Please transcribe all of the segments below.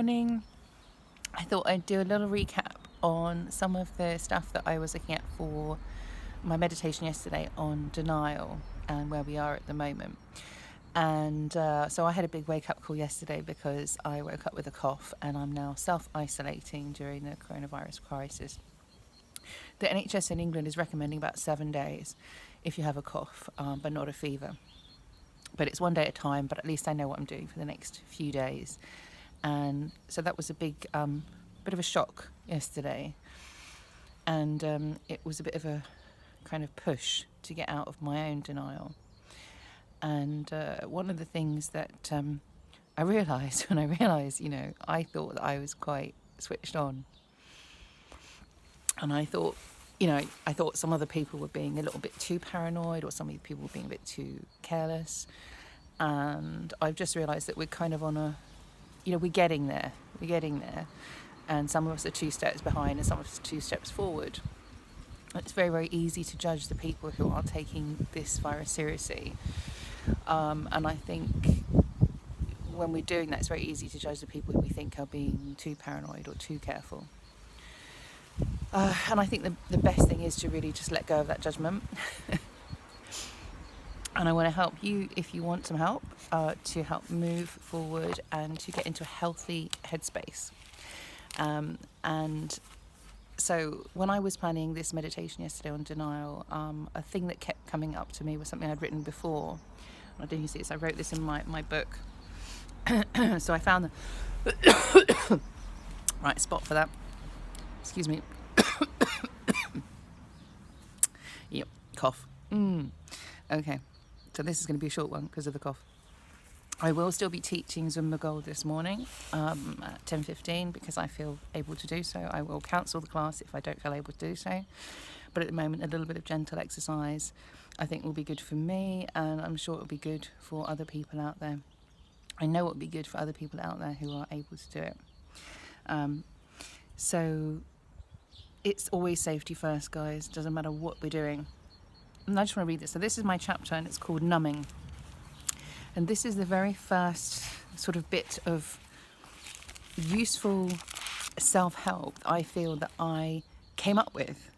morning. I thought I'd do a little recap on some of the stuff that I was looking at for my meditation yesterday on denial and where we are at the moment. And so I had a big wake-up call yesterday because I woke up with a cough and I'm now self-isolating during the coronavirus crisis. The NHS in England is recommending about 7 days if you have a cough, but not a fever. But it's 1 day at a time, but at least I know what I'm doing for the next few days. And so that was a big bit of a shock yesterday. And it was a bit of a kind of push to get out of my own denial. And one of the things that I realised when I realised, I thought that I was quite switched on. And I thought, I thought some other people were being a little bit too paranoid, or some of the people were being a bit too careless. And I've just realised that we're kind of on a, we're getting there. And some of us are 2 steps behind and some of us are 2 steps forward. It's very, very easy to judge the people who are taking this virus seriously. And I think when we're doing that, it's very easy to judge the people who we think are being too paranoid or too careful. And I think the best thing is to really just let go of that judgment. And I want to help you, if you want some help, to help move forward and to get into a healthy headspace. And so when I was planning this meditation yesterday on denial, a thing that kept coming up to me was something I'd written before. I didn't see this. I wrote this in my book. So I found the right spot for that. Excuse me. Yep, cough. Okay, so this is going to be a short one because of the cough. I will still be teaching Zumba Gold this morning at 10:15 because I feel able to do so. I will cancel the class if I don't feel able to do so. But at the moment, a little bit of gentle exercise I think will be good for me, and I'm sure it will be good for other people out there. I know it will be good for other people out there who are able to do it. So it's always safety first, guys. Doesn't matter what we're doing. And I just want to read this. So this is my chapter, and it's called Numbing. And this is the very first sort of bit of useful self-help I feel that I came up with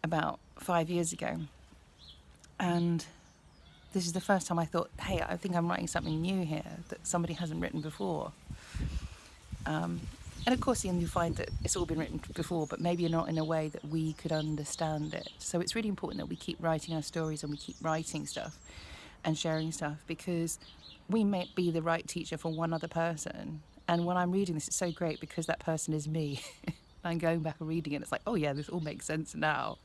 about 5 years ago. And this is the first time I thought, hey, I think I'm writing something new here that somebody hasn't written before. And of course, you find that it's all been written before, but maybe not in a way that we could understand it. So it's really important that we keep writing our stories and we keep writing stuff and sharing stuff, because we may be the right teacher for one other person. And when I'm reading this, it's so great because that person is me. I'm going back and reading it. It's like, oh yeah, this all makes sense now.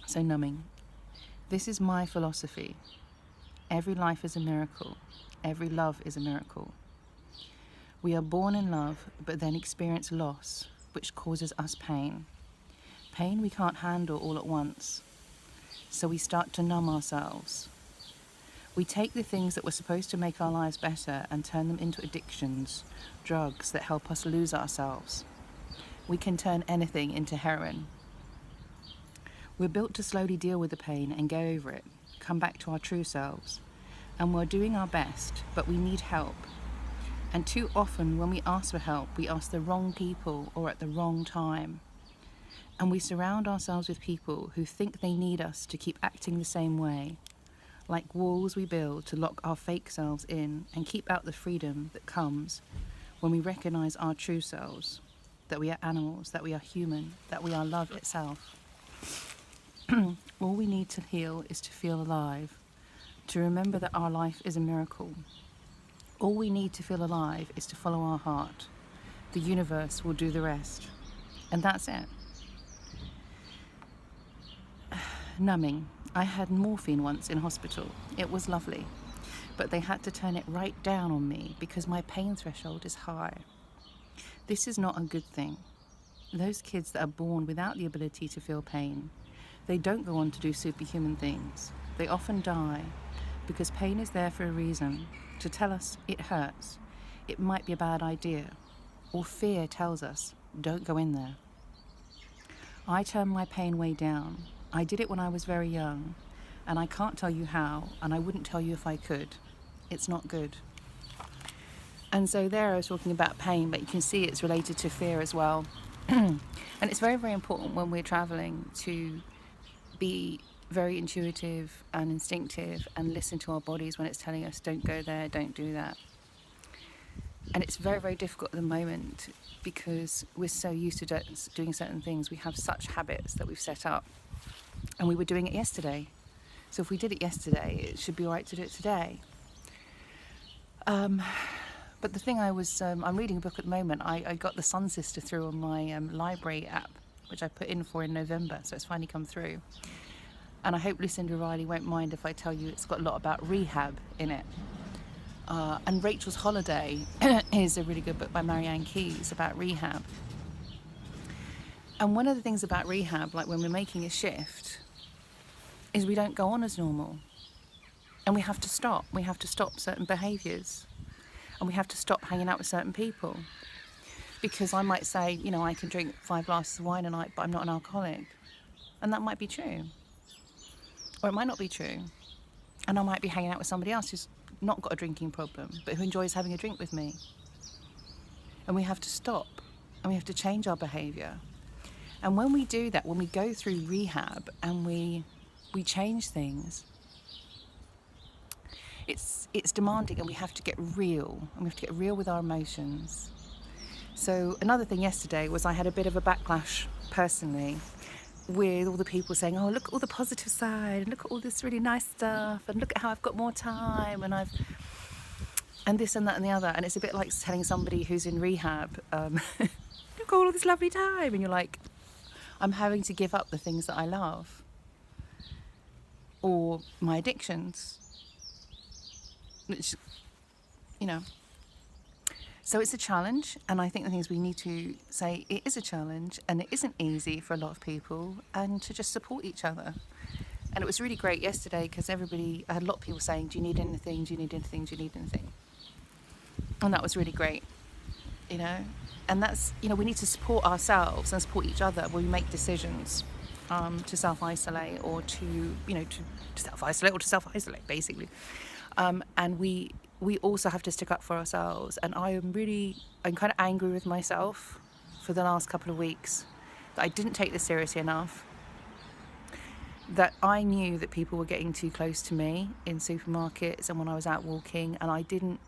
So numbing. This is my philosophy. Every life is a miracle. Every love is a miracle. We are born in love, but then experience loss, which causes us pain. Pain we can't handle all at once. So we start to numb ourselves. We take the things that were supposed to make our lives better and turn them into addictions, drugs that help us lose ourselves. We can turn anything into heroin. We're built to slowly deal with the pain and go over it, come back to our true selves. And we're doing our best, but we need help. And too often when we ask for help, we ask the wrong people or at the wrong time. And we surround ourselves with people who think they need us to keep acting the same way, like walls we build to lock our fake selves in and keep out the freedom that comes when we recognize our true selves, that we are animals, that we are human, that we are love itself. All we need to heal is to feel alive, to remember that our life is a miracle. All we need to feel alive is to follow our heart. The universe will do the rest. And that's it. Numbing. I had morphine once in hospital. It was lovely. But they had to turn it right down on me because my pain threshold is high. This is not a good thing. Those kids that are born without the ability to feel pain, they don't go on to do superhuman things. They often die because pain is there for a reason, to tell us it hurts, it might be a bad idea, or fear tells us, don't go in there. I turned my pain way down. I did it when I was very young, and I can't tell you how, and I wouldn't tell you if I could. It's not good. And so there I was talking about pain, but you can see it's related to fear as well. And it's very, very important when we're traveling to be very intuitive and instinctive and listen to our bodies when it's telling us don't go there, don't do that. And it's very, very difficult at the moment because we're so used to doing certain things. We have such habits that we've set up, and we were doing it yesterday. So if we did it yesterday, it should be all right to do it today. But the thing I'm reading a book at the moment. I got the Sun Sister through on my library app, which I put in November, so it's finally come through. And I hope Lucinda Riley won't mind if I tell you it's got a lot about rehab in it. And Rachel's Holiday is a really good book by Marianne Keyes about rehab. And one of the things about rehab, like when we're making a shift, is we don't go on as normal. And we have to stop. We have to stop certain behaviours. And we have to stop hanging out with certain people. Because I might say, I can drink 5 glasses of wine a night, but I'm not an alcoholic. And that might be true. Or it might not be true. And I might be hanging out with somebody else who's not got a drinking problem, but who enjoys having a drink with me. And we have to stop. And we have to change our behaviour. And when we do that, when we go through rehab and we change things, it's demanding, and we have to get real, and we have to get real with our emotions. So another thing yesterday was I had a bit of a backlash personally with all the people saying, oh, look at all the positive side, and look at all this really nice stuff, and look at how I've got more time, and this and that and the other. And it's a bit like telling somebody who's in rehab, look at all this lovely time, and you're like, I'm having to give up the things that I love, or my addictions, which, So it's a challenge, and I think the things we need to say, it is a challenge, and it isn't easy for a lot of people, and to just support each other. And it was really great yesterday because I had a lot of people saying, do you need anything, do you need anything, do you need anything? And that was really great, And that's, we need to support ourselves and support each other when we make decisions to self-isolate or to self-isolate or to self-isolate, basically. And we also have to stick up for ourselves. And I'm kind of angry with myself for the last couple of weeks that I didn't take this seriously enough, that I knew that people were getting too close to me in supermarkets and when I was out walking, and I didn't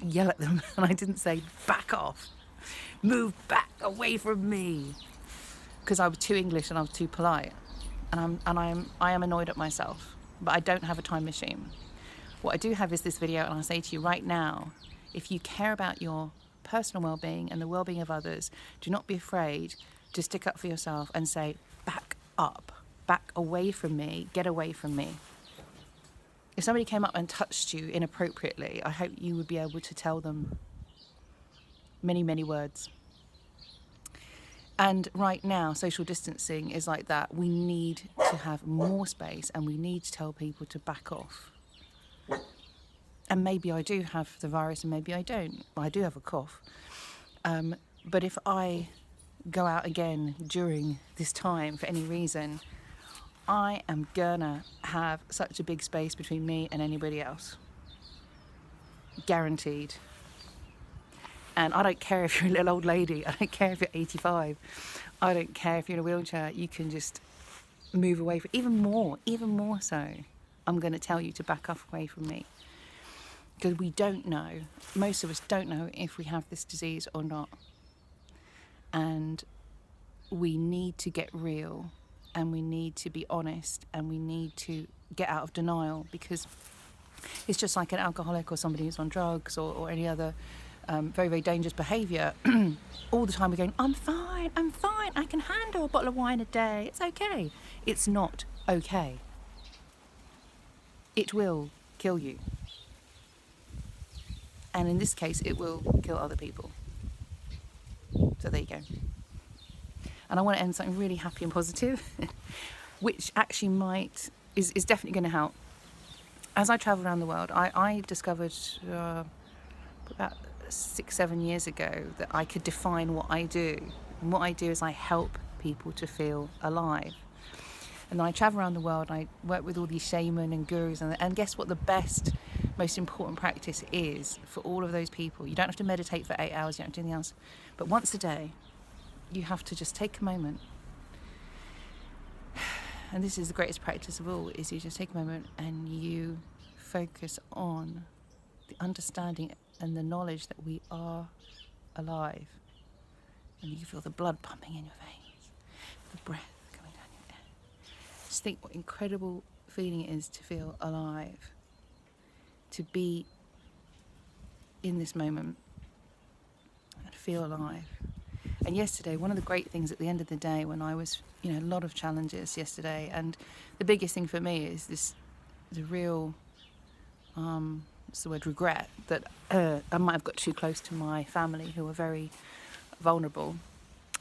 yell at them, and I didn't say, back off, move back away from me, because I was too English and I was too polite. And I am annoyed at myself, but I don't have a time machine. What I do have is this video, and I say to you right now, if you care about your personal well-being and the well-being of others, do not be afraid to stick up for yourself and say, back up, back away from me, get away from me. If somebody came up and touched you inappropriately, I hope you would be able to tell them many, many words. And right now, social distancing is like that. We need to have more space, and we need to tell people to back off. And maybe I do have the virus and maybe I don't. I do have a cough. But if I go out again during this time for any reason, I am gonna have such a big space between me and anybody else. Guaranteed. And I don't care if you're a little old lady. I don't care if you're 85. I don't care if you're in a wheelchair. You can just move away from, even more so. I'm going to tell you to back off away from me. Because we don't know, most of us don't know if we have this disease or not. And we need to get real, and we need to be honest, and we need to get out of denial, because it's just like an alcoholic or somebody who's on drugs or any other very, very dangerous behaviour. All the time we're going, I'm fine, I can handle a bottle of wine a day, it's okay. It's not okay. It will kill you. And in this case, it will kill other people. So there you go. And I want to end something really happy and positive, which actually is definitely going to help. As I travel around the world, I discovered about 6-7 years ago that I could define what I do. And what I do is I help people to feel alive. And then I travel around the world, I work with all these shaman and gurus, and guess what the best most important practice is for all of those people. You don't have to meditate for 8 hours, you don't have to do anything else. But once a day, you have to just take a moment. And this is the greatest practice of all, is you just take a moment and you focus on the understanding and the knowledge that we are alive. And you can feel the blood pumping in your veins, the breath coming down your neck. Just think what incredible feeling it is to feel alive, to be in this moment and feel alive. And yesterday, one of the great things at the end of the day, when I was, a lot of challenges yesterday, and the biggest thing for me is the real, what's the word, regret that I might have got too close to my family, who were very vulnerable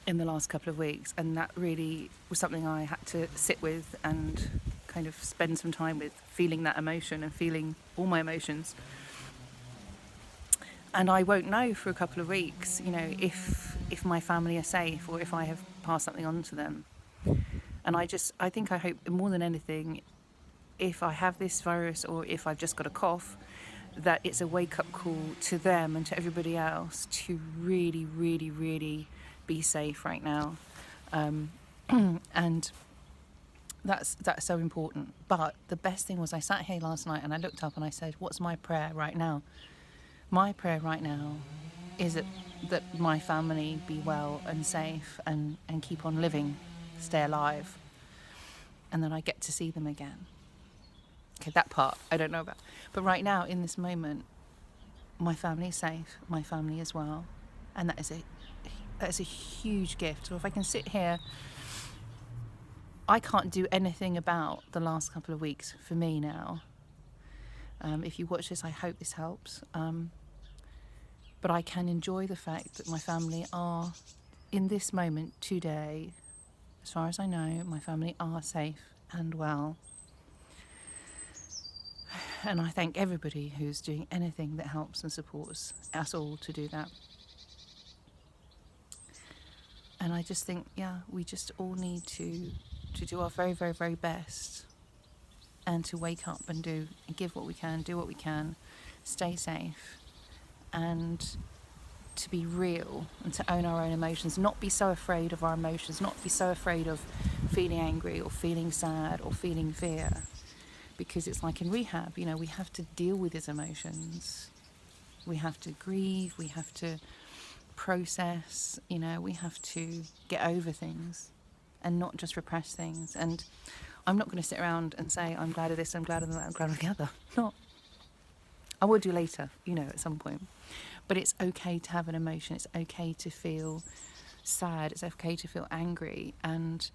in the last couple of weeks, and that really was something I had to sit with and kind of spend some time with, feeling that emotion and feeling all my emotions. And I won't know for a couple of weeks, if my family are safe or if I have passed something on to them. And I hope more than anything, if I have this virus or if I've just got a cough, that it's a wake-up call to them and to everybody else to really, really, really be safe right now. And that's so important. But the best thing was, I sat here last night and I looked up and I said, what's my prayer right now? My prayer right now is that my family be well and safe and keep on living, stay alive, and that I get to see them again. Okay, that part I don't know about. But right now, in this moment, my family is safe, my family is well, and that is a huge gift. So if I can sit here, I can't do anything about the last couple of weeks for me now. If you watch this, I hope this helps. But I can enjoy the fact that my family are, in this moment today, as far as I know, my family are safe and well. And I thank everybody who's doing anything that helps and supports us all to do that. And I just think, we just all need to do our very, very, very best, and to wake up and give what we can, do what we can, stay safe, and to be real and to own our own emotions, not be so afraid of our emotions, not be so afraid of feeling angry or feeling sad or feeling fear, because it's like in rehab, we have to deal with these emotions. We have to grieve, we have to process, we have to get over things and not just repress things. And I'm not going to sit around and say, I'm glad of this, I'm glad of that, I'm glad of the other. Not. I will do later, at some point. But it's okay to have an emotion. It's okay to feel sad. It's okay to feel angry. And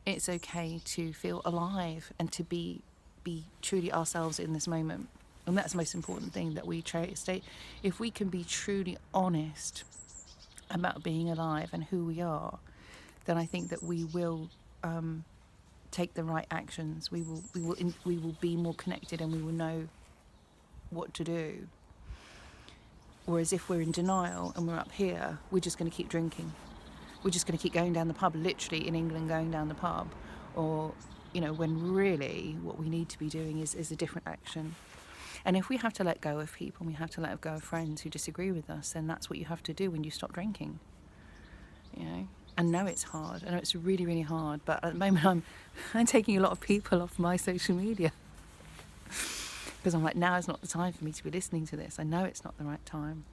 it's okay to feel alive and to be truly ourselves in this moment. And that's the most important thing, that we stay. If we can be truly honest about being alive and who we are, then I think that we will take the right actions. We will be more connected, and we will know what to do. Whereas if we're in denial and we're up here, we're just going to keep drinking. We're just going to keep going down the pub, literally in England, going down the pub. Or, when really what we need to be doing is a different action. And if we have to let go of people, and we have to let go of friends who disagree with us, then that's what you have to do when you stop drinking. I know it's hard. I know it's really, really hard. But at the moment, I'm taking a lot of people off my social media. Because I'm like, now is not the time for me to be listening to this. I know it's not the right time.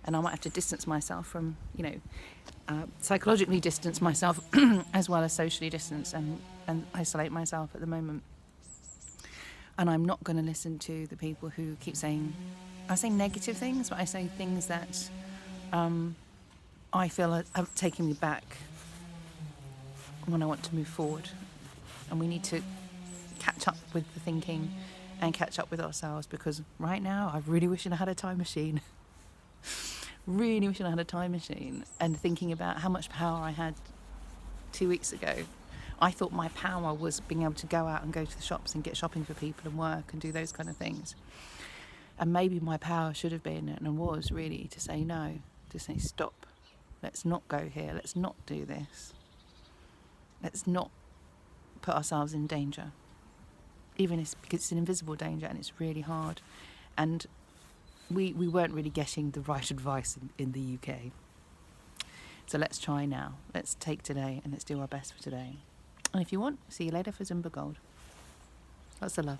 And I might have to distance myself from, psychologically distance myself as well as socially distance and isolate myself at the moment. And I'm not going to listen to the people who keep saying, I say negative things, but I say things that I feel are taking me back when I want to move forward. And we need to catch up with the thinking and catch up with ourselves, because right now I really wish I had a time machine. Really wishing I had a time machine, and thinking about how much power I had 2 weeks ago. I thought my power was being able to go out and go to the shops and get shopping for people and work and do those kind of things. And maybe my power should have been, and was really, to say no, to say stop. Let's not go here. Let's not do this. Let's not put ourselves in danger. Even if, because it's an invisible danger and it's really hard. And we weren't really getting the right advice in the UK. So let's try now. Let's take today and let's do our best for today. And if you want, see you later for Zumba Gold. Lots of love.